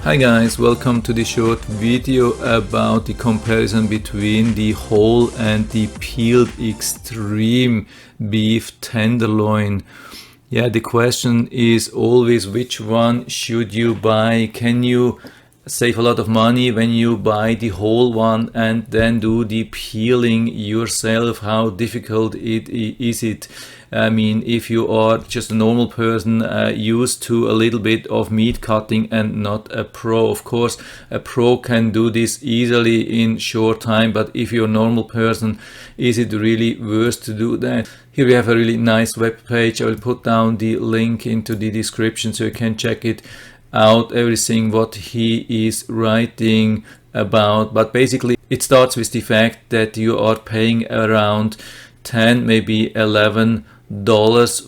Hi guys, welcome to this short video about the comparison between the whole and the peeled extreme beef tenderloin. Yeah, the question is always which one should you buy? Can you save a lot of money when you buy the whole one and then do the peeling yourself? How difficult is it? I mean, if you are just a normal person used to a little bit of meat cutting and not a pro. Of course, a pro can do this easily in short time, but if you're a normal person, is it really worth to do that? Here we have a really nice web page. I will put down the link into the description so you can check it out, everything what he is writing about. But basically it starts with the fact that you are paying around 10 maybe $11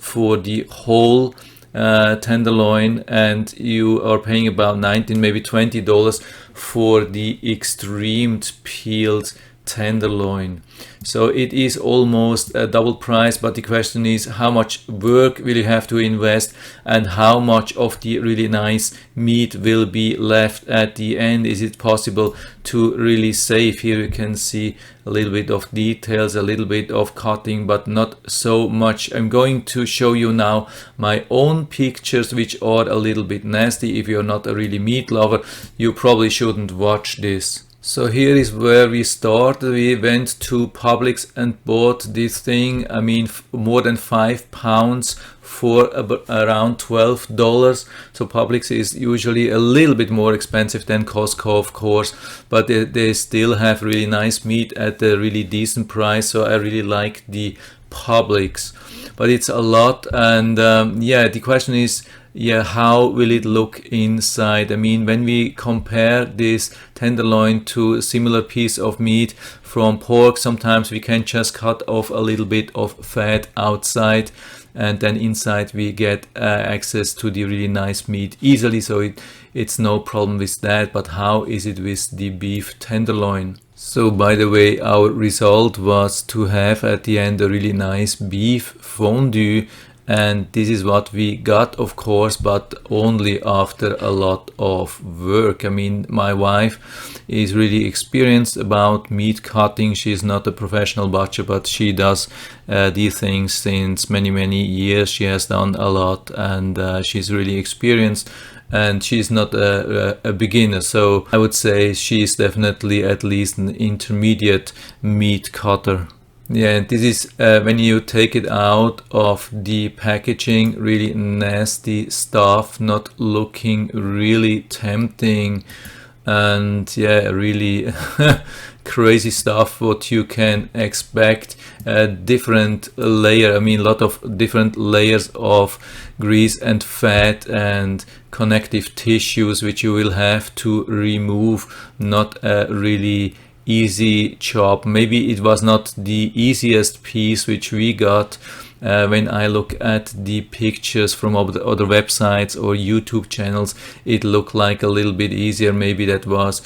for the whole tenderloin, and you are paying about 19 maybe $20 for the extremed peeled tenderloin. So it is almost a double price, but the question is how much work will you have to invest and how much of the really nice meat will be left at the end. Is it possible to really save? Here you can see a little bit of details, a little bit of cutting, but not so much. I'm going to show you now my own pictures, which are a little bit nasty. If you're not a really meat lover, you probably shouldn't watch this. So here is where we started. We went to Publix and bought this thing. I mean, more than 5 pounds for around $12. So Publix is usually a little bit more expensive than Costco, of course, but they still have really nice meat at a really decent price. So I really like the Publix, but it's a lot. And yeah, the question is, yeah, how will it look inside? I mean, when we compare this tenderloin to a similar piece of meat from pork, sometimes we can just cut off a little bit of fat outside, and then inside we get access to the really nice meat easily. So it's no problem with that. But how is it with the beef tenderloin? So by the way, our result was to have at the end a really nice beef fondue. And this is what we got, of course, but only after a lot of work. I mean, my wife is really experienced about meat cutting. She's not a professional butcher, but she does these things since many years. She has done a lot, and she's really experienced. And she's not a beginner, so I would say she's definitely at least an intermediate meat cutter. Yeah, and this is when you take it out of the packaging, really nasty stuff, not looking really tempting, and yeah, really crazy stuff what you can expect. Different layer, I mean, a lot of different layers of grease and fat and connective tissues which you will have to remove. Not a really easy job. Maybe it was not the easiest piece which we got. When I look at the pictures from other websites or YouTube channels, it looked like a little bit easier. Maybe that was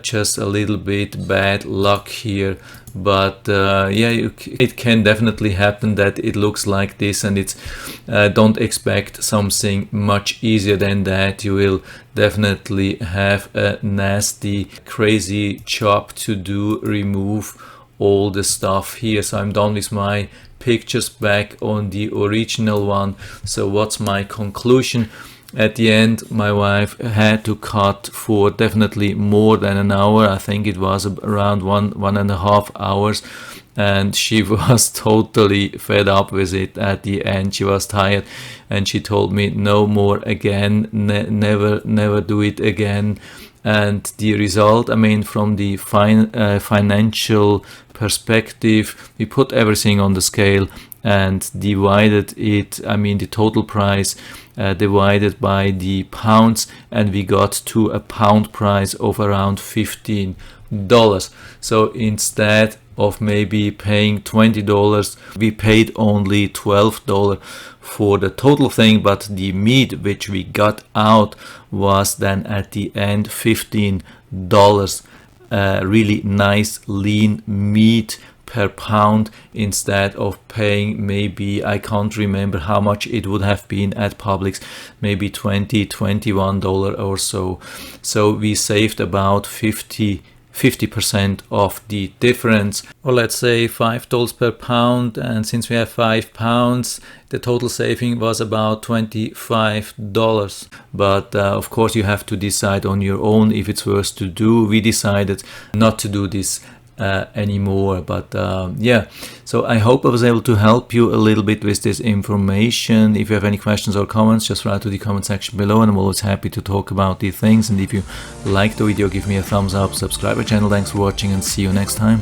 just a little bit bad luck here, but yeah, it can definitely happen that it looks like this, and it's don't expect something much easier than that. You will definitely have a nasty crazy job to do, remove all the stuff here. So I'm done with my pictures, back on the original one. So what's my conclusion? At the end, my wife had to cut for definitely more than an hour. I think it was around one and a half hours, and she was totally fed up with it. At the end, she was tired, and she told me no more again, never do it again. And the result, I mean, from the financial perspective, we put everything on the scale and divided it, I mean the total price divided by the pounds, and we got to a pound price of around $15. So instead of maybe paying $20, we paid only $12 for the total thing, but the meat which we got out was then at the end $15. Really nice lean meat, per pound instead of paying maybe, I can't remember how much it would have been at Publix, maybe $21 or so. So we saved about 50% of the difference, or let's say $5 per pound, and since we have 5 pounds, the total saving was about $25. But of course you have to decide on your own if it's worth to do. We decided not to do this anymore, but yeah, so I hope I was able to help you a little bit with this information. If you have any questions or comments, just write to the comment section below, and I'm always happy to talk about these things. And if you like the video, give me a thumbs up, subscribe to the channel. Thanks for watching, and see you next time.